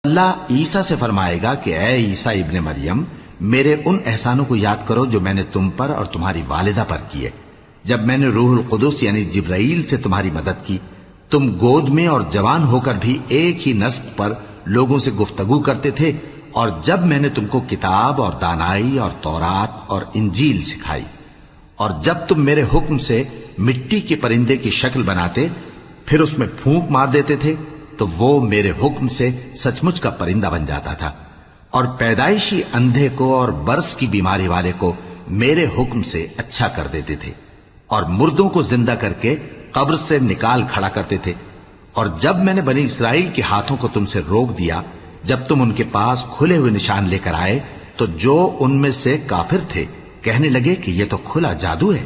اللہ عیسیٰ سے فرمائے گا کہ اے عیسیٰ ابن مریم، میرے ان احسانوں کو یاد کرو جو میں نے تم پر اور تمہاری والدہ پر کیے، جب میں نے روح القدس یعنی جبرائیل سے تمہاری مدد کی، تم گود میں اور جوان ہو کر بھی ایک ہی نسق پر لوگوں سے گفتگو کرتے تھے، اور جب میں نے تم کو کتاب اور دانائی اور تورات اور انجیل سکھائی، اور جب تم میرے حکم سے مٹی کے پرندے کی شکل بناتے پھر اس میں پھونک مار دیتے تھے تو وہ میرے حکم سے سچ مچ کا پرندہ بن جاتا تھا، اور پیدائشی اندھے کو اور برس کی بیماری والے کو میرے حکم سے اچھا کر دیتے تھے، اور مردوں کو زندہ کر کے قبر سے نکال کھڑا کرتے تھے۔ اور جب میں نے بنی اسرائیل کے ہاتھوں کو تم سے روک دیا، جب تم ان کے پاس کھلے ہوئے نشان لے کر آئے، تو جو ان میں سے کافر تھے کہنے لگے کہ یہ تو کھلا جادو ہے۔